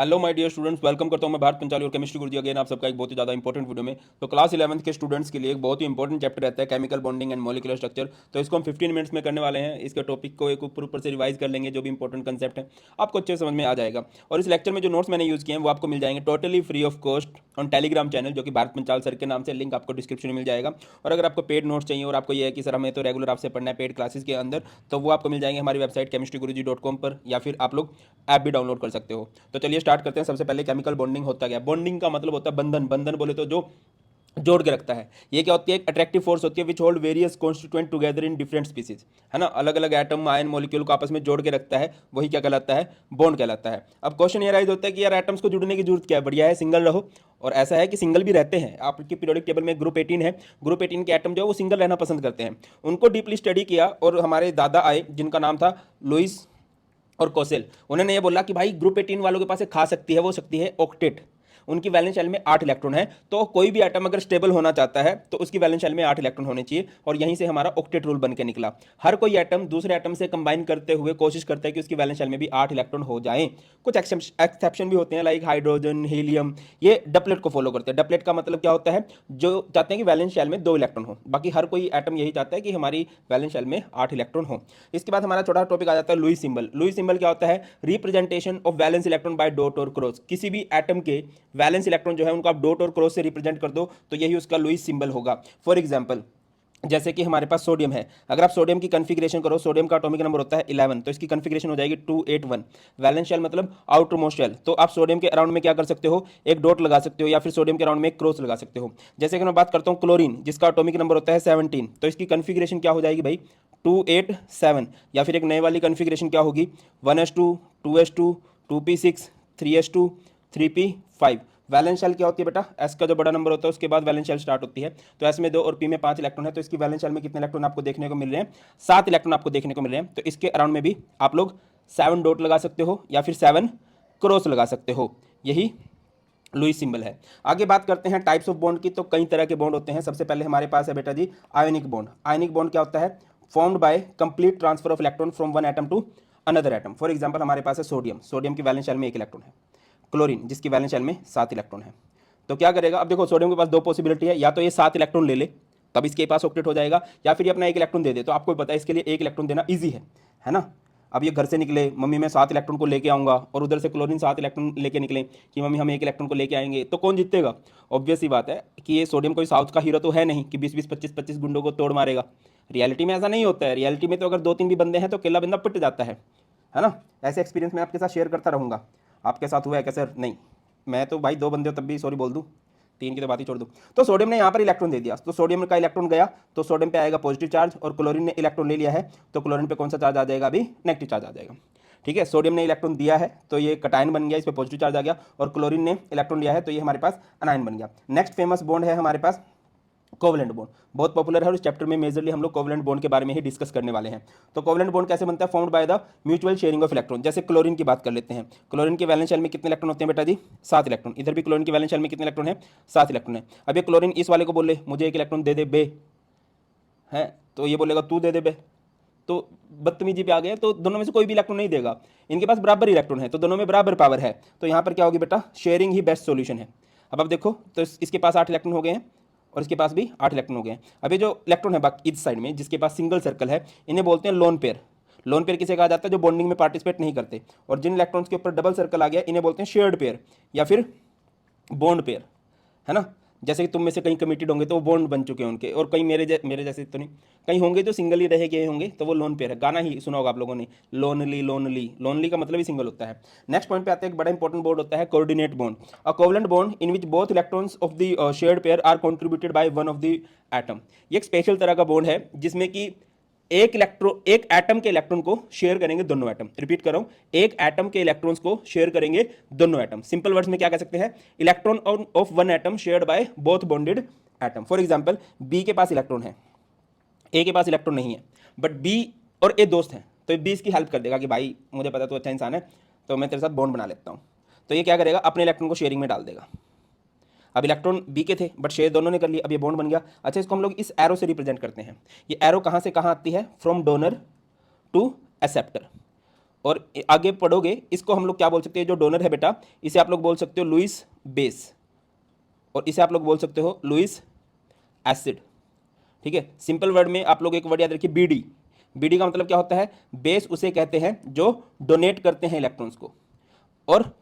Hello my dear students, welcome करता हूं मैं भारत पंचाली और केमिस्ट्री गुरुजी अगेन आप सबका एक बहुत ही ज़्यादा इंपॉर्टेंट वीडियो में। तो क्लास 11th के स्टूडेंट्स के लिए एक बहुत ही इंपॉर्टेंट चैप्टर रहता है chemical bonding and molecular structure. तो इसको हम 15 मिनट्स में करने वाले हैं। इसके टॉपिक को एक ऊपर से रिवाइज कर लेंगे, जो भी इंपॉर्टेंट कंसेप्ट है आपको अच्छे समझ में आ जाएगा। और इस लेक्चर में जो नोट्स मैंने यूज़ किए हैं वो आपको मिल जाएंगे totally free of cost on Telegram channel, जो कि भारत पंचाल सर के नाम से, लिंक आपको डिस्क्रिप्शन में मिल जाएगा। और अगर आपको पेड नोट्स चाहिए और आपको ये है कि सर हमें तो रेगुलर आपसे पढ़ना है पेड क्लासेस के अंदर, तो वो आपको मिल जाएंगे हमारी वेबसाइट chemistryguruji.com पर, या फिर आप लोग ऐप भी डाउनलोड कर सकते हो। तो चलिए स्टार्ट करते हैं। सबसे पहले केमिकल बॉन्डिंग होता क्या है। बॉन्डिंग का मतलब होता है बंधन। बंधन बोले तो जो जोड़ के रखता है। ये क्या होती है? एक अट्रैक्टिव फोर्स होती है which hold various constituent together in different species, है ना। अलग अलग एटम आयन मॉलिक्यूल को आपस में जोड़ के रखता है, वही क्या कहलाता है? बॉन्ड कहलाता है। अब क्वेश्चन ये राइज होता है कि यार एटम्स को जुड़ने की जरूरत क्या है, बढ़िया है सिंगल रहो। और ऐसा है कि सिंगल भी रहते हैं। आपकी पीरियोडिक टेबल में ग्रुप 18 है, ग्रुप 18 के एटम जो है वो सिंगल रहना पसंद करते हैं। उनको डीपली स्टडी किया और हमारे दादा आए जिनका नाम था लुइस और कोसेल। उन्होंने ये बोला कि भाई ग्रुप 18 वालों के पास एक खास शक्ति है, वो शक्ति है ऑक्टेट। उनकी वैलेंस शेल में 8 इलेक्ट्रॉन है। तो कोई भी एटम अगर स्टेबल होना चाहता है तो उसकी वैलेंस शेल में 8 इलेक्ट्रॉन होने चाहिए, और यहीं से हमारा ऑक्टेट रूल बन के निकला। हर कोई एटम दूसरे एटम से कंबाइन करते हुए कोशिश करता है कि उसकी वैलेंस शेल में भी 8 इलेक्ट्रॉन हो जाएं। कुछ एक्सेप्शन भी होते हैं, लाइक हाइड्रोजन, हीलियम, ये डपलेट को फॉलो करते हैं। डपलेट का मतलब क्या होता है? जो चाहते हैं कि वैलेंस शेल में 2 इलेक्ट्रॉन हो। बाकी हर कोई एटम यही चाहता है कि हमारी वैलेंस शेल में 8 इलेक्ट्रॉन हो। इसके बाद हमारा छोटा टॉपिक आ जाता है लुईस सिंबल। लुईस सिंबल क्या होता है? Representation of valence electron by dot और क्रॉस। किसी भी एटम के वैलेंस इलेक्ट्रॉन जो है उनको आप डॉट और क्रॉस से रिप्रेजेंट कर दो तो यही उसका लुईस सिंबल होगा। फॉर एग्जांपल, जैसे कि हमारे पास सोडियम है। अगर आप सोडियम की कॉन्फ़िगरेशन करो, सोडियम का एटॉमिक नंबर होता है 11, तो इसकी कॉन्फ़िगरेशन हो जाएगी 281। वैलेंस शेल मतलब आउटर मोस्ट शेल। तो आप सोडियम के अराउंड में क्या कर सकते हो? एक डॉट लगा सकते हो, या फिर सोडियम के अराउंड में एक क्रॉस लगा सकते हो। जैसे कि मैं बात करता हूँ क्लोरीन, जिसका एटॉमिक नंबर होता है 17, तो इसकी कॉन्फ़िगरेशन क्या हो जाएगी भाई? 287। या फिर एक नए वाली कॉन्फ़िगरेशन क्या होगी? 1s2, 2s2, 2p6, 3s2, 3p5। Valence shell क्या होती है बेटा? एस का जो बड़ा नंबर होता है उसके बाद वैलेंस शेल स्टार्ट होती है। तो एस में 2 और पी में 5 इलेक्ट्रॉन है, तो इसकी वैलेंस शेल में कितने इलेक्ट्रॉन आपको देखने को मिल रहे हैं? 7 इलेक्ट्रॉन आपको देखने को मिल रहे हैं। तो इसके अराउंड में भी आप लोग 7 डॉट लगा सकते हो, या फिर 7 क्रॉस लगा सकते हो। यही लुईस सिंबल है। आगे बात करते हैं टाइप्स ऑफ बॉन्ड की। तो कई तरह के बॉन्ड होते हैं। सबसे पहले हमारे पास है बेटा जी आयोनिक बॉन्ड। आयोनिक बॉन्ड क्या होता है? Formed by complete transfer of electron from one atom to another atom. For example हमारे पास है सोडियम। सोडियम की वैलेंस शेल में 1 इलेक्ट्रॉन है। क्लोरीन, जिसकी वैलेंस शेल में 7 इलेक्ट्रॉन है। तो क्या करेगा? अब देखो सोडियम के पास 2 पॉसिबिलिटी है, या तो ये 7 इलेक्ट्रॉन ले ले तब इसके पास ऑक्टेट हो जाएगा, या फिर ये अपना 1 इलेक्ट्रॉन दे दे। तो आपको पता है इसके लिए 1 इलेक्ट्रॉन देना ईजी है ना। अब ये घर से निकले, मम्मी मैं 7 इलेक्ट्रॉन को लेके आऊंगा, और उधर से क्लोरीन 7 इलेक्ट्रॉन लेके निकले कि मम्मी हम 1 इलेक्ट्रॉन को लेके आएंगे, तो कौन जीतेगा? ऑब्वियस ही बात है कि ये सोडियम कोई साउथ का हीरो तो है नहीं कि 20-20, 25-25 गुंडों को तोड़ मारेगा। रियलिटी में ऐसा नहीं होता है। रियलिटी में तो अगर 2-3 भी बंदे हैं तो अकेला बंदा पिट जाता है ना। ऐसे एक्सपीरियंस मैं आपके साथ शेयर करता रहूंगा। आपके साथ हुआ है क्या सर? नहीं, मैं तो भाई 2 बंदे हो तब भी सॉरी बोल दूं, 3 की तो बात ही छोड़ दूं। तो सोडियम ने यहाँ पर इलेक्ट्रॉन दे दिया, तो सोडियम का इलेक्ट्रॉन गया तो सोडियम पे आएगा पॉजिटिव चार्ज, और क्लोरीन ने इलेक्ट्रॉन ले लिया है तो क्लोरीन पे कौन सा चार्ज आ जाएगा? अभी नेगेटिव चार्ज आ जाएगा। ठीक है, सोडियम ने इलेक्ट्रॉन दिया है तो ये कटायन बन गया, इस पे पॉजिटिव चार्ज आ गया, और क्लोरीन ने इलेक्ट्रॉन लिया है तो ये हमारे पास अनायन बन गया। नेक्स्ट फेमस बॉन्ड है हमारे पास कोवलेंट बॉन्ड। बहुत पॉपुलर है, और इस चैप्टर में मेजरली हम लोग कोवलेंट बॉन्ड के बारे में ही डिस्कस करने वाले हैं। तो कोवलेंट बॉन्ड कैसे बनता है? Formed by the mutual sharing of electron. जैसे क्लोरीन की बात कर लेते हैं। क्लोरीन के वैलेंस शेल में कितने इलेक्ट्रॉन होते हैं बेटा जी? 7 इलेक्ट्रॉन। इधर भी क्लोरीन के वैलेंस शेल में कितने इलेक्ट्रॉन है? 7 इलेक्ट्रॉन है। अब ये क्लोरीन इस वाले को बोले मुझे 1 इलेक्ट्रॉन दे दे बे, है, तो ये बोलेगा तू दे दे बे, तो बदतमीजी पे आ गया। तो दोनों में से कोई भी इलेक्ट्रॉन नहीं देगा। इनके पास बराबर इलेक्ट्रॉन है तो दोनों में बराबर पावर है, तो यहाँ पर क्या होगी बेटा? शेयरिंग ही बेस्ट सॉल्यूशन है। अब आप देखो तो इसके पास 8 इलेक्ट्रॉन हो गए हैं, और इसके पास भी 8 इलेक्ट्रॉन हो गए हैं। अब ये जो इलेक्ट्रॉन है बाकी इस साइड में जिसके पास सिंगल सर्कल है, इन्हें बोलते हैं लोन पेयर। लोन पेयर किसे कहा जाता है? जो बॉन्डिंग में पार्टिसिपेट नहीं करते। और जिन इलेक्ट्रॉन्स के ऊपर डबल सर्कल आ गया इन्हें बोलते हैं शेयर्ड पेयर, या फिर बॉन्ड पेयर, है ना। जैसे कि तुम में से कहीं कमिटेड होंगे तो वो बॉन्ड बन चुके हैं उनके, और कहीं मेरे जैसे तो नहीं, कहीं होंगे जो सिंगल ही रह गए होंगे, तो वो लोन पेयर है। गाना ही सुना होगा आप लोगों ने, लोनली लोनली। लोनली का मतलब ही सिंगल होता है। नेक्स्ट पॉइंट पे आते हैं, एक बड़ा इंपॉर्टेंट बॉन्ड होता है coordinate bond. A covalent bond in which both electrons of the shared pair are contributed by one of the atom. ये एक स्पेशल तरह का बॉन्ड है जिसमें कि एक एटम के इलेक्ट्रॉन को शेयर करेंगे दोनों एटम। रिपीट कर रहा हूं, एक एटम के इलेक्ट्रॉन्स को शेयर करेंगे दोनों एटम। सिंपल वर्ड्स में क्या कह सकते हैं? Electron of one atom shared by both bonded atom. For example, B के पास इलेक्ट्रॉन है, ए के पास इलेक्ट्रॉन नहीं है, बट बी और ए दोस्त हैं, तो बी इसकी हेल्प कर देगा कि भाई मुझे पता तू अच्छा इंसान है तो मैं तेरे साथ बॉन्ड बना लेता हूँ। तो ये क्या करेगा? अपने इलेक्ट्रॉन को शेयरिंग में डाल देगा। अब इलेक्ट्रॉन बी के थे बट शेयर दोनों ने कर लिया, अब ये बॉन्ड बन गया। अच्छा, इसको हम लोग इस एरो से रिप्रेजेंट करते हैं। ये एरो कहाँ से कहाँ आती है? From donor to acceptor. और आगे पढ़ोगे इसको हम लोग क्या बोल सकते हैं, जो डोनर है बेटा इसे आप लोग बोल सकते हो लुईस बेस, और इसे आप लोग बोल सकते हो लुईस एसिड। ठीक है, सिंपल वर्ड में आप लोग एक वर्ड याद रखिए, बीडी। बीडी का मतलब क्या होता है, बेस उसे कहते हैं जो डोनेट करते हैं इलेक्ट्रॉन्स को, और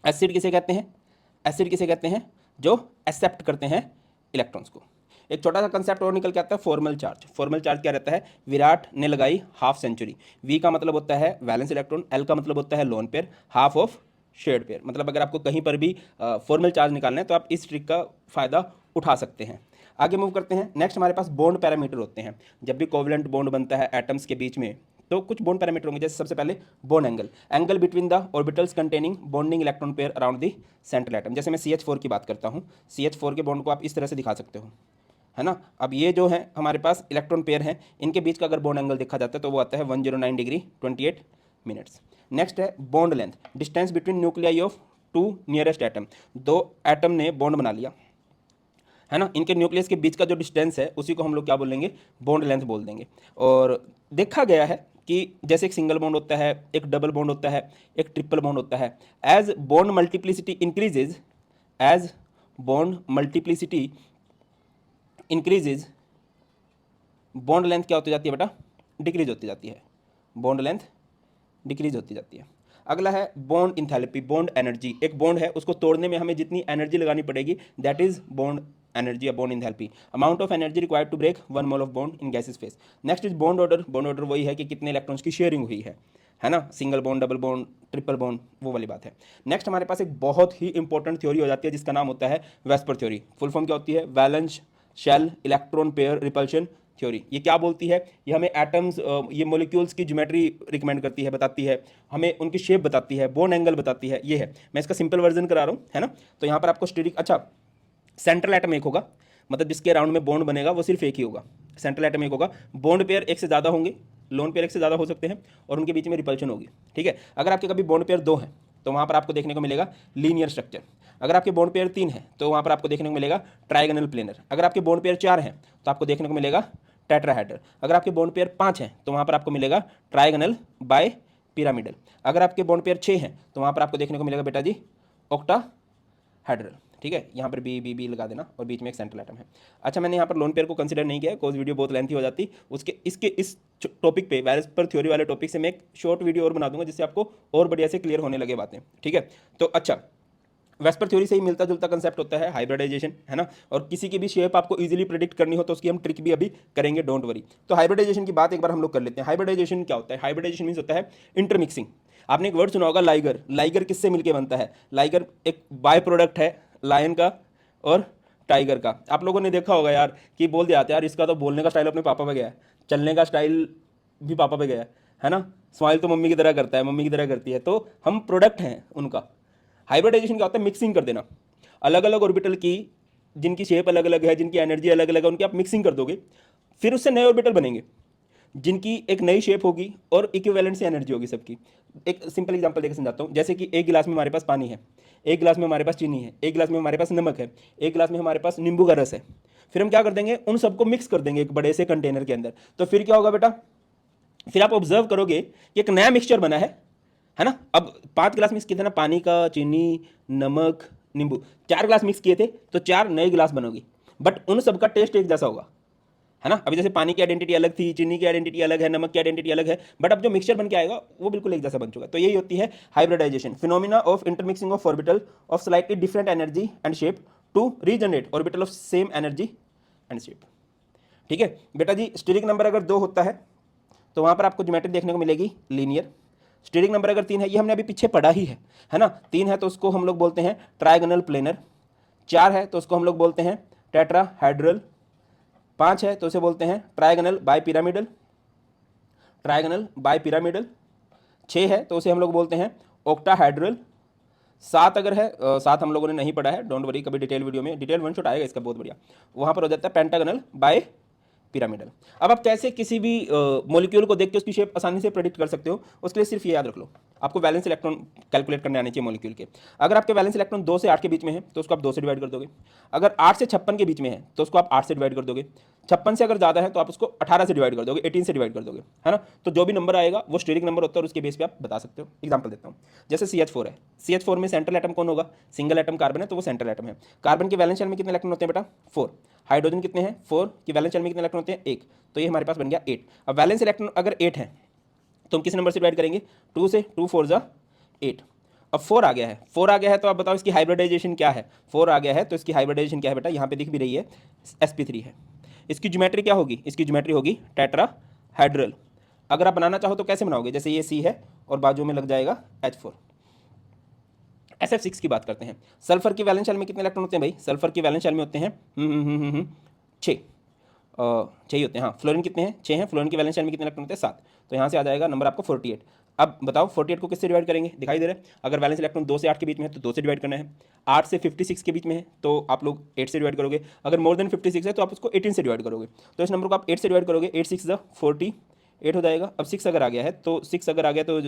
एसिड किसे कहते हैं, एसिड किसे कहते हैं जो एक्सेप्ट करते हैं इलेक्ट्रॉन्स को। एक छोटा सा कंसेप्ट और निकल के आता है, फॉर्मल चार्ज। फॉर्मल चार्ज क्या रहता है, विराट ने लगाई हाफ सेंचुरी। वी का मतलब होता है वैलेंस इलेक्ट्रॉन, एल का मतलब होता है lone pair, half of shared pair. मतलब अगर आपको कहीं पर भी फॉर्मल चार्ज निकालना है तो आप इस ट्रिक का फायदा उठा सकते हैं। आगे मूव करते हैं। नेक्स्ट हमारे पास बॉन्ड पैरामीटर होते हैं। जब भी कोवलेंट बॉन्ड बनता है एटम्स के बीच में तो कुछ बॉन्ड पैरामीटर होंगे, जैसे सबसे पहले bond angle, angle between the orbitals containing bonding electron pair around the central atom. जैसे मैं CH4 की बात करता हूँ, CH4 के बॉन्ड को आप इस तरह से दिखा सकते हो, है ना। अब ये जो है हमारे पास इलेक्ट्रॉन पेयर हैं, इनके बीच का अगर बॉन्ड एंगल देखा जाता है तो वो आता है 109 डिग्री 28 मिनट्स। नेक्स्ट है bond length, distance between nuclei of two nearest atom. दो एटम ने बॉन्ड बना लिया, है ना, इनके न्यूक्लियस के बीच का जो डिस्टेंस है उसी को हम लोग क्या बोलेंगे, बॉन्ड लेंथ बोल देंगे। और देखा गया है कि जैसे एक सिंगल बॉन्ड होता है, एक डबल बॉन्ड होता है, एक ट्रिपल बॉन्ड होता है, as bond multiplicity increases, as bond multiplicity increases, bond length क्या होती जाती है बेटा, डिक्रीज होती जाती है, बॉन्ड लेंथ डिक्रीज होती जाती है। अगला है बॉन्ड इंथैल्पी, बॉन्ड एनर्जी। एक बॉन्ड है उसको तोड़ने में हमें जितनी एनर्जी लगानी पड़ेगी दैट इज बॉन्ड एनर्जी या bond enthalpy, amount of energy required to break 1 mole of bond in gases phase. Next is bond order. Bond order वही है कि कितने इलेक्ट्रॉन्स की शेयरिंग हुई है ना, single bond, double bond, triple bond, वो वाली बात है। नेक्स्ट हमारे पास एक बहुत ही इंपॉर्टेंट थ्योरी हो जाती है जिसका नाम होता है वेस्पर थ्योरी। फुल फॉर्म क्या होती है, valence shell electron pair repulsion theory. ये क्या बोलती है, ये हमें एटम्स, ये मॉलिक्यूल्स की ज्योमेट्री रिकमेंड करती है, बताती है, हमें उनकी शेप बताती है, बॉन्ड एंगल बताती है। ये है, मैं इसका सिंपल वर्जन करा रहा हूँ, है ना। तो यहाँ पर आपको स्टेरिक, अच्छा सेंट्रल एटम एक होगा, मतलब जिसके अराउंड में बॉन्ड बनेगा वो सिर्फ एक ही होगा, सेंट्रल एटम एक होगा। बॉन्ड पेयर एक से ज़्यादा होंगे, लोन पेयर एक से ज़्यादा हो सकते हैं, और उनके बीच में रिपल्शन होगी। ठीक है, अगर आपके कभी बॉन्ड पेयर 2 हैं तो वहाँ पर आपको देखने को मिलेगा लीनियर स्ट्रक्चर। अगर आपके बॉन्ड पेयर 3 है तो वहाँ पर आपको देखने को मिलेगा ट्राइगोनल प्लेनर। अगर आपके बॉन्ड पेयर 4 हैं तो आपको देखने को मिलेगा टेट्राहेड्रल। अगर आपके बॉन्ड पेयर 5 हैं तो वहाँ पर आपको मिलेगा ट्राइगोनल बाय पिरामिडल। अगर आपके बॉन्ड पेयर 6 हैं तो वहाँ पर आपको देखने को मिलेगा बेटा जी ऑक्टाहेड्रल। ठीक है, यहाँ पर बी लगा देना, और बीच में एक सेंट्रल एटम है। अच्छा, मैंने यहाँ पर लोन पेयर को कंसीडर नहीं किया है, कोज वीडियो बहुत लेंथी हो जाती, उसके इसके इस टॉपिक पे, वेस्पर थ्योरी वाले टॉपिक से मैं एक शॉर्ट वीडियो और बना दूंगा जिससे आपको और बढ़िया से क्लियर होने लगे बातें। ठीक है, तो अच्छा, वेस्पर थ्योरी से ही मिलता जुलता कंसेप्ट होता है हाइब्रिडाइजेशन, है ना। और किसी की भी शेप आपको इजीली प्रेडिक्ट करनी हो तो उसकी हम ट्रिक भी अभी करेंगे, डोंट वरी। तो हाइब्रिडाइजेशन की बात एक बार हम लोग कर लेते हैं। हाइब्रिडाइजेशन क्या होता है, हाइब्रिडाइजेशन मीन्स होता है इंटरमिक्सिंग। आपने एक वर्ड सुना होगा लाइगर। लाइगर किससे मिलकर बनता है, लाइगर एक बाय प्रोडक्ट है लायन का और टाइगर का। आप लोगों ने देखा होगा यार कि बोल दिया यार इसका तो बोलने का स्टाइल अपने पापा पे गया है, चलने का स्टाइल भी पापा पे गया है ना, स्माइल तो मम्मी की तरह करता है, मम्मी की तरह करती है, तो हम प्रोडक्ट हैं उनका। हाइब्रिडाइजेशन क्या होता है, मिक्सिंग कर देना, अलग अलग ऑर्बिटल की जिनकी शेप अलग अलग है, जिनकी एनर्जी अलग अलग है, उनकी आप मिक्सिंग कर दोगे, फिर उससे नए ऑर्बिटल बनेंगे जिनकी एक नई शेप होगी और इक्विवेलेंट से एनर्जी होगी सबकी। एक सिंपल एग्जांपल देकर समझाता हूँ, जैसे कि एक गिलास में हमारे पास पानी है, एक गिलास में हमारे पास चीनी है, एक गिलास में हमारे पास नमक है, एक गिलास में हमारे पास नींबू का रस है। फिर हम क्या कर देंगे, उन सबको मिक्स कर देंगे एक बड़े से कंटेनर के अंदर। तो फिर क्या होगा बेटा, फिर आप ऑब्जर्व करोगे कि एक नया मिक्सचर बना है ना। अब 5 गिलास मिक्स किए थे ना, पानी का, चीनी, नमक, नींबू, 4 गिलास मिक्स किए थे तो 4 नए गिलास बनोगे, बट उन सबका टेस्ट एक जैसा होगा, है ना। अभी जैसे पानी की आइडेंटिटी अलग थी, चीनी की आइडेंटिटी अलग है, नमक की आइडेंटिटी अलग है, बट अब जो मिक्सचर बन के आएगा वो बिल्कुल एक जैसा बन चुका है। तो यही होती है hybridisation, phenomena of intermixing of orbital of slightly different energy and shape to regenerate orbital of same energy and shape. ठीक है बेटा जी, स्टेरिक नंबर अगर 2 होता है तो वहाँ पर आपको ज्योमेट्री देखने को मिलेगी लीनियर। स्टेरिक नंबर अगर 3 है, ये हमने अभी पीछे पढ़ा ही है ना। 3 है तो उसको हम लोग बोलते हैं ट्राइगोनल प्लेनर, 4 है तो उसको हम लोग बोलते हैं टेट्राहेड्रल, 5 है तो उसे बोलते हैं trigonal bipyramidal, trigonal bipyramidal, 6 है तो उसे हम लोग बोलते हैं ऑक्टाहेड्रल, 7 अगर है, 7 हम लोगों ने नहीं पढ़ा है, डोंट वरी, कभी डिटेल वीडियो में डिटेल 1 शॉट आएगा इसका बहुत बढ़िया, वहाँ पर हो जाता है पेंटागोनल बाय पिरामिडल। अब आप कैसे किसी भी मॉलिक्यूल को देख के उसकी शेप आसानी से प्रेडिक्ट कर सकते हो, उसके लिए सिर्फ ये याद रख लो, आपको वैलेंस इलेक्ट्रॉन कैलकुलेट करने आने चाहिए मॉलिक्यूल के। अगर आपके वैलेंस इलेक्ट्रॉन 2 से 8 के बीच में है तो उसको आप 2 से डिवाइड कर दोगे। अगर 8 से 56 के बीच में है तो उसको आप 8 से डिवाइड कर दोगे। 56 से अगर ज़्यादा है तो आप उसको 18 से डिवाइड कर दोगे, 18 से डिवाइड कर दोगे, है ना। तो जो भी नंबर आएगा वो स्टेरिक नंबर होता है और उसके बेस पे आप बता सकते हो। एग्जाम्पल देता हूँ, जैसे CH4 है, CH4 में सेंट्रल एटम कौन होगा? सिंगल एटम कार्बन है तो वो सेंट्रल एटम है। कार्बन के वैलेंस शेल में कितने इलेक्ट्रॉन होते हैं बेटा? 4। हाइड्रोजन कितने हैं? 4 की वैलेंस शेल में कितने इलेक्ट्रॉन होते हैं? 1। तो ये हमारे पास बन गया 8। अब वैलेंस इलेक्ट्रॉन अगर 8 है तो हम किस नंबर से डिवाइड करेंगे? 2 से। 2 4 जा 8। अब 4 आ गया है, 4 आ गया है तो आप बताओ इसकी हाइब्रिडाइजेशन क्या है? 4 आ गया है तो इसकी हाइब्रिडाइजेशन क्या है बेटा? यहाँ पे दिख भी रही है, sp3 है। इसकी ज्योमेट्री क्या होगी? इसकी ज्योमेट्री होगी टेट्राहाइड्रल। अगर आप बनाना चाहो तो कैसे बनाओगे? जैसे ये C है और बाजू में लग जाएगा H4। SF6 की बात करते हैं। सल्फर की वैलेंस शेल में कितने इलेक्ट्रॉन होते हैं भाई? सल्फर की वैलेंस शेल में होते हैं 6 6 ही होते हैं। हाँ, फ्लोरीन कितने हैं? 6 हैं। फ्लोरीन की वैलेंस शेल में कितने इलेक्ट्रॉन होते हैं? 7। तो यहाँ से आ जाएगा नंबर आपको 48। अब बताओ 48 को किससे डिवाइड करेंगे? दिखाई दे रहा है, अगर वैलेंस इलेक्ट्रॉन 2 से 8 के बीच में है तो 2 से डिवाइड करना है। 8 से 56 के बीच में है तो आप लोग 8 से डिवाइड करोगे। अगर मोर देन 56 है तो आप उसको 18 से डिवाइड करोगे। तो इस नंबर को आप 8 से डिवाइड करोगे, 8 6 48 हो जाएगा। अब 6 अगर आ गया है तो 6 अगर आ गया तो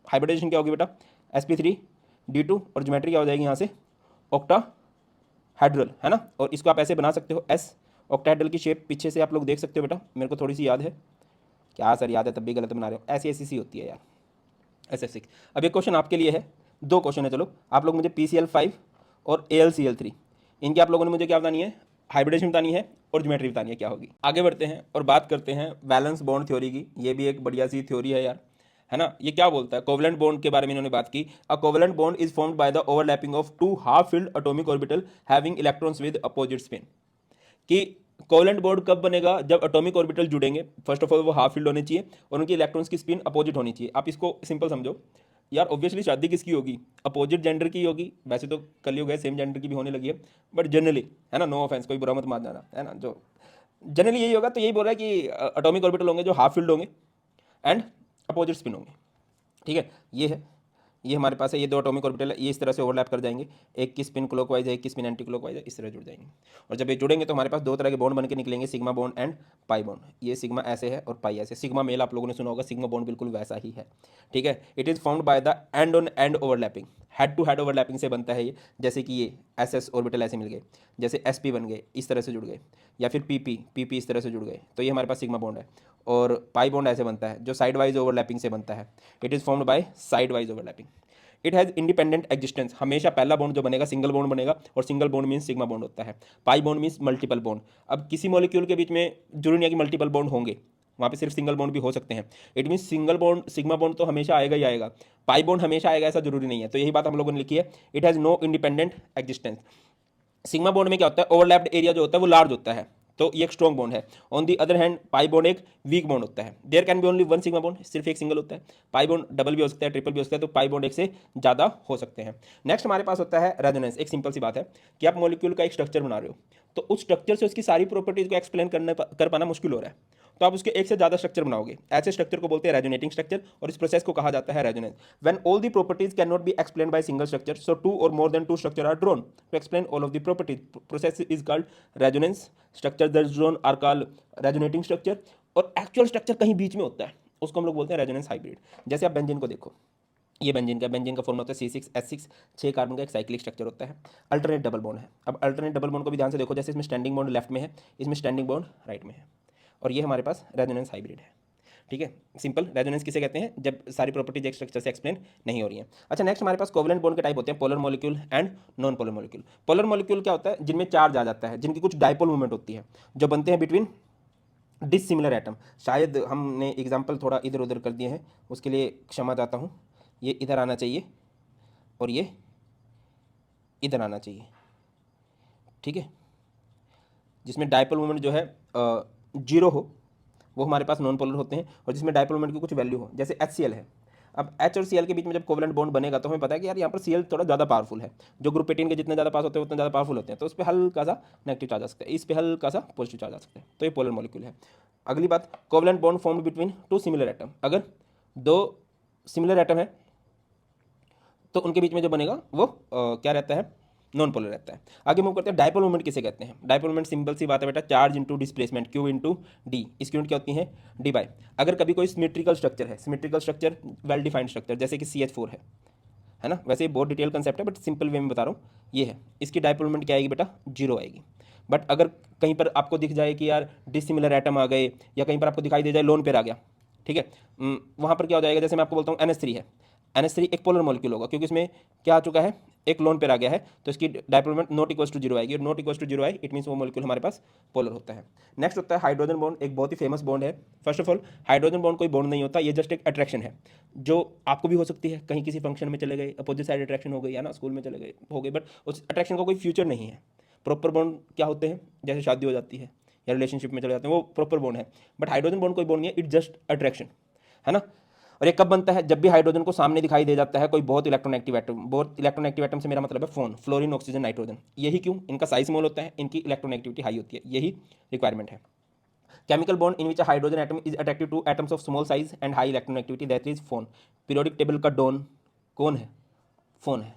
हाइब्रिडाइजेशन क्या होगी बेटा? sp3d2 और ज्योमेट्री क्या हो जाएगी यहाँ से? ऑक्टाहाइड्रल, है ना। और इसको आप ऐसे बना सकते हो S। ऑक्टाहाइड्रल की शेप पीछे से आप लोग देख सकते हो बेटा, मेरे को थोड़ी सी याद है। क्या सर याद है तब भी गलत बना रहे हो? ऐसी ऐसी सी होती है यार, SF6। अब एक क्वेश्चन आपके लिए है, 2 क्वेश्चन है, चलो आप लोग मुझे PCl5 और AlCl3 इनकी आप लोगों ने मुझे क्या बतानी है? हाइब्रिडेशन बतानी है और ज्योमेट्री बतानी है क्या होगी। आगे बढ़ते हैं और बात करते हैं वैलेंस बॉन्ड थ्योरी की। ये भी एक बढ़िया सी थ्योरी है यार, है ना। ये क्या बोलता है? कोवलेंट बॉन्ड के बारे में इन्होंने बात की। अ covalent bond is formed by the overlapping of 2 half filled atomic orbital having electrons with opposite spin. कि कोवलेंट बॉन्ड कब बनेगा? जब एटॉमिक ऑर्बिटल जुड़ेंगे। फर्स्ट ऑफ ऑल वो हाफ फील्ड होने चाहिए और उनकी इलेक्ट्रॉन्स की स्पिन अपोजिट होनी चाहिए। आप इसको सिंपल समझो यार, ऑब्वियसली शादी किसकी होगी? अपोजिट जेंडर की होगी। वैसे तो कलयुग है, सेम जेंडर की भी होने लगी है, बट जनरली, है ना, नो ऑफेंस, कोई बुरा मत मान जाना, है ना, जो जनरली यही होगा। तो यही बोल रहा है कि एटॉमिक ऑर्बिटल होंगे जो हाफ फील्ड होंगे एंड अपोजिट स्पिन होंगे। ठीक है, ये है, ये हमारे पास है, ये 2 एटॉमिक ऑर्बिटल है, ये इस तरह से ओवरलैप कर जाएंगे। एक की स्पिन क्लॉकवाइज है, एक की स्पिन एंटी क्लॉकवाइज है, इस तरह जुड़ जाएंगे। और जब ये जुड़ेंगे तो हमारे पास 2 तरह के बॉन्ड बन के निकलेंगे, sigma bond and pi bond. ये सिग्मा ऐसे है और पाई ऐसे। सिग्मा मेल आप लोगों ने सुना होगा, सिग्मा बॉन्ड बिल्कुल वैसा ही है। ठीक है, it is formed by the end on end overlapping, head to head overlapping से बनता है ये। जैसे कि ये SS ऑर्बिटल ऐसे मिल गए, जैसे SP बन गए, इस तरह से जुड़ गए, या फिर PP इस तरह से जुड़ गए, तो ये हमारे पास सिग्मा बॉन्ड है। और पाई बॉन्ड ऐसे बनता है जो साइड वाइज ओवरलैपिंग से बनता है। It is formed by side wise overlapping. It has independent existence. हमेशा पहला बॉन्ड जो बनेगा सिंगल बॉन्ड बनेगा, और single bond means sigma bond होता है। Pi bond means multiple bond. अब किसी मॉलिक्यूल के बीच में जरूरी नहीं है कि मल्टीपल बॉन्ड होंगे, वहाँ पे सिर्फ सिंगल बॉन्ड भी हो सकते हैं। It means single bond, sigma bond तो हमेशा आएगा ही आएगा, पाई बॉन्ड हमेशा आएगा ऐसा जरूरी नहीं है। तो यही बात हम लोगों ने लिखी है, it has no independent existence. Sigma bond में क्या होता है? ओवरलैप्ड एरिया जो होता है वो लार्ज होता है, तो ये एक स्ट्रॉन्ग बॉन्ड है। On the other hand pi bond एक वीक बॉन्ड होता है। There can be only one sigma bond, सिर्फ एक सिंगल होता है। पाई बॉन्ड डबल भी हो सकता है, ट्रिपल भी हो सकता है, तो पाई बॉन्ड एक से ज़्यादा हो सकते हैं। नेक्स्ट हमारे पास होता है रेजोनेंस। एक सिंपल सी बात है कि आप मॉलिक्यूल का एक स्ट्रक्चर बना रहे हो, तो उस स्ट्रक्चर से उसकी सारी प्रॉपर्टीज को एक्सप्लेन कर पाना मुश्किल हो रहा है, तो आप उसके एक से ज़्यादा स्ट्रक्चर बनाओगे। ऐसे स्ट्रक्चर को बोलते हैं रेजोनेटिंग स्ट्रक्चर, और इस प्रोसेस को कहा जाता है resonance. When all the properties can not be explain by single structure, so 2 or more than 2 structure are drawn to explain all of the properties. Process is called resonance. Structure that drawn are called resonating structure. और actual structure कहीं बीच में होता है, उसको हम लोग बोलते हैं रेजोनेंस हाइब्रिड। जैसे आप बेंजीन को देखो, ये बेंजीन का फॉर्म होता है C6H6, 6 कार्बन का एक साइक्लिक स्ट्रक्चर होता है। अल्टरनेट डबल बॉन्ड है। अब अल्टरनेट डबल बॉन्ड को भी ध्यान से देखो, जैसे इसमें स्टैंडिंग बॉन्ड लेफ्ट में है, इसमें स्टैंडिंग बॉन्ड राइट में है, और ये हमारे पास रेजोनेंस हाइब्रिड है। ठीक है, सिंपल। रेजोनेंस किसे कहते हैं? जब सारी प्रॉपर्टीज एक स्ट्रक्चर से एक्सप्लेन नहीं हो रही है। अच्छा, नेक्स्ट हमारे पास कोवलेंट बॉन्ड के टाइप होते हैं, polar molecule and non polar molecule. Polar molecule क्या होता है? जिनमें चार्ज आ जाता है, जिनकी कुछ डाइपोल मूवमेंट होती है, जो बनते हैं बिटवीन डिसिमिलर एटम। शायद हमने एग्जाम्पल थोड़ा इधर उधर कर दिए हैं, उसके लिए क्षमा चाहता हूँ। ये इधर आना चाहिए और ये इधर आना चाहिए। ठीक है, जिसमें डाइपोल मोमेंट जो है 0 हो वो हमारे पास नॉन पोलर होते हैं, और जिसमें डाइपोल मोमेंट की कुछ वैल्यू हो, जैसे HCl है। अब H और Cl के बीच में जब कोवलेंट बॉन्ड बनेगा तो हमें पता है कि यार यहाँ पर Cl थोड़ा ज़्यादा पावरफुल है। जो ग्रुप 18 के जितने ज़्यादा पास होते हैं उतने ज़्यादा पावरफुल होते हैं, तो उस पर हल्का सा नेगेटिव चार्ज आ सकता है, इस पर हल्का सा पॉजिटिव चार्ज आ सकता है, तो ये पोलर मॉलिक्यूल है। अगली बात, covalent bond formed between 2 similar atom. अगर 2 सिमिलर एटम है तो उनके बीच में जो बनेगा वो क्या रहता है? नॉन पोलर रहता है। आगे मूव करते हैं, डायपोल मोमेंट किसे कहते हैं। डायपोल मोमेंट सिंपल सी बात है बेटा, charge into displacement Q into D, इसकी यूनिट क्या होती है डी बाई। अगर कभी कोई सिमेट्रिकल स्ट्रक्चर है, symmetrical structure well defined structure जैसे कि CH4 है ना, वैसे ये बहुत डिटेल कंसेप्ट है बट सिंपल वे में बता रहा हूँ, ये है, इसकी डायपोल मोमेंट क्या आएगी बेटा, जीरो आएगी। बट अगर कहीं पर आपको दिख जाए कि यार डिसिमिलर एटम आ गए, या कहीं पर आपको दिखाई दे जाए लोन पेयर आ गया, ठीक है, वहाँ पर क्या हो जाएगा, जैसे मैं आपको बोलता हूँ NH3 है, NH3 एक पोलर मॉलिक्यूल होगा क्योंकि इसमें क्या आ चुका है, एक लोन पेयर आ गया है, तो इसकी dipole moment not equal to zero आएगी, और not equal to zero I it means वो मॉलिक्यूल हमारे पास पोलर होता है। नेक्स्ट होता है हाइड्रोजन बॉन्ड, एक बहुत ही फेमस बॉन्ड है। First of all hydrogen bond कोई बॉन्ड नहीं होता, ये जस्ट एक अट्रैक्शन है जो आपको भी हो सकती है, कहीं किसी फंक्शन में चले गए अपोजिट साइड अट्रैक्शन हो गई है ना, स्कूल में चले गए हो गए, बट उस अट्रैक्शन का कोई फ्यूचर नहीं है। प्रॉपर बॉन्ड क्या होते हैं, जैसे शादी हो जाती है या रिलेशनशिप में चले जाते हैं, वो प्रॉपर बॉन्ड है। बट हाइड्रोजन बॉन्ड कोई बॉन्ड नहीं है, इट जस्ट अट्रैक्शन है ना। और ये कब बनता है, जब भी हाइड्रोजन को सामने दिखाई दे जाता है कोई बहुत इलेक्ट्रोनेगेटिव एटम, बहुत इलेक्ट्रोनेगेटिव एटम से मेरा मतलब है फोन, फ्लोरीन, ऑक्सीजन, नाइट्रोजन। यही क्यों, इनका साइज स्मॉल होता है, इनकी इलेक्ट्रोनेगेटिविटी हाई होती है, यही रिक्वायरमेंट है। Chemical bond in which a hydrogen atom is attractive two atoms of small size and high electronegativity, that is phone. Periodic table का डॉन कौन है, फोन है।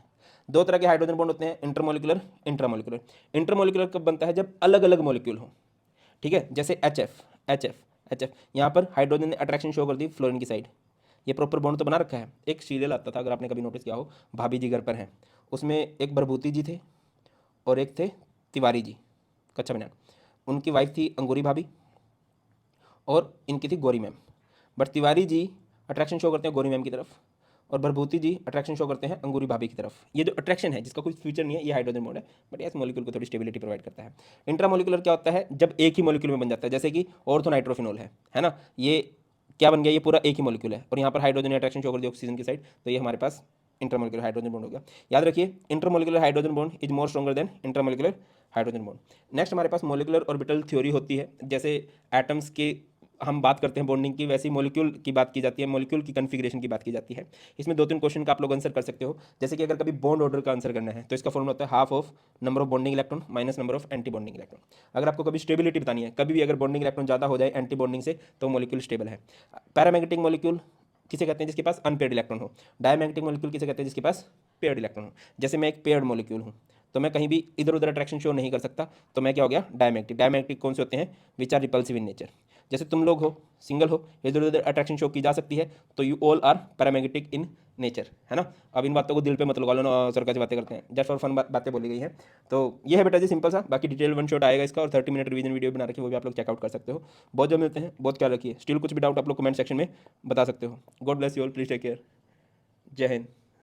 दो तरह के हाइड्रोजन बॉन्ड होते हैं, इंटरमोलिकुलर, इंट्रामोलिकुलर। इंटरमोलिकुलर कब बनता है, जब अलग अलग मॉलिक्यूल हो, ठीक है, जैसे एच एफ यहाँ पर हाइड्रोजन ने अट्रैक्शन शो कर दी फ्लोरीन की साइड, ये प्रॉपर बॉन्ड तो बना रखा है। एक सीरियल आता था, अगर आपने कभी नोटिस किया हो, भाभी जी घर पर हैं, उसमें एक भरभूति जी थे और एक थे तिवारी जी, कच्चा बनियान। उनकी वाइफ थी अंगूरी भाभी और इनकी थी Gauri ma'am. But Tiwari ji attraction show करते हैं गौरी मैम की तरफ, और भरभूति जी अट्रैक्शन शो करते हैं अंगूरी भाभी की तरफ। ये जो अट्रैक्शन है जिसका कोई फ्यूचर नहीं है, ये हाइड्रोजन बॉन्ड है, बट यस मॉलिक्यूल को थोड़ी स्टेबिलिटी प्रोवाइड करता है। इंट्रामोलिकुलर क्या होता है, जब एक ही मॉलिक्यूल में बन जाता है, जैसे कि ऑर्थोनाइट्रोफिनॉल है ना, ये क्या बन गया, ये पूरा एक ही मॉलिक्यूल है, और यहाँ पर हाइड्रोजन ने अट्रैक्शन शो कर दिया ऑक्सीजन की साइड, तो ये हमारे पास इंटरमोलिकुलर हाइड्रोजन बॉन्ड हो गया। याद रखिए, intermolecular hydrogen bond is more stronger than intermolecular hydrogen bond. Next हमारे पास मोलिकुलर ऑर्बिटल थ्योरी होती है, जैसे एटम्स के हम बात करते हैं बॉन्डिंग की, वैसी मॉलिक्यूल की बात की जाती है, मॉलिक्यूल की कन्फिग्रेशन की बात की जाती है। इसमें दो तीन क्वेश्चन का आप लोग आंसर कर सकते हो, जैसे कि अगर कभी बॉन्ड ऑर्डर का आंसर करना है तो इसका फॉर्मूला होता है half of number of bonding electron minus number of anti bonding electron. अगर आपको कभी स्टेबिलिटी बतानी है, कभी भी अगर बॉन्डिंग इलेक्ट्रॉन ज़्यादा हो जाए एंटी बॉन्डिंग से, तो मॉलिक्यूल स्टेबल है। पैरामैग्नेटिक मॉलिक्यूल किसे कहते हैं, जिसके पास अनपेयर्ड इलेक्ट्रॉन हो। डायमैग्नेटिक मॉलिक्यूल किसे कहते हैं, जिसके पास पेयर्ड इलेक्ट्रॉन हो। जैसे मैं एक पेयर्ड मॉलिक्यूल हूँ, तो मैं कहीं भी इधर उधर अट्रैक्शन शो नहीं कर सकता, तो मैं क्या हो गया, डायमैग्नेटिक। डायमैग्नेटिक कौन से होते हैं, which are repulsive in nature. जैसे तुम लोग हो, सिंगल हो, इधर उधर अट्रैक्शन शो की जा सकती है, तो you all are paramagnetic in nature, है ना। अब इन बातों को दिल पे मत लगा लो ना, सर कैसे बातें करते हैं, जस्ट फॉर फन बातें बोली गई हैं। तो ये है बेटा जी सिंपल सा, बाकी डिटेल वन शॉट आएगा इसका, और 30 मिनट रिवीजन वीडियो बना रखी है, वो भी आप लोग चेकआउट कर सकते हो। बहुत जो मिलते हैं, बहुत ख्याल रखिए। स्टिल कुछ भी डाउट आप लोग कमेंट सेक्शन में बता सकते हो। God bless you all, please take care, जय हिंद।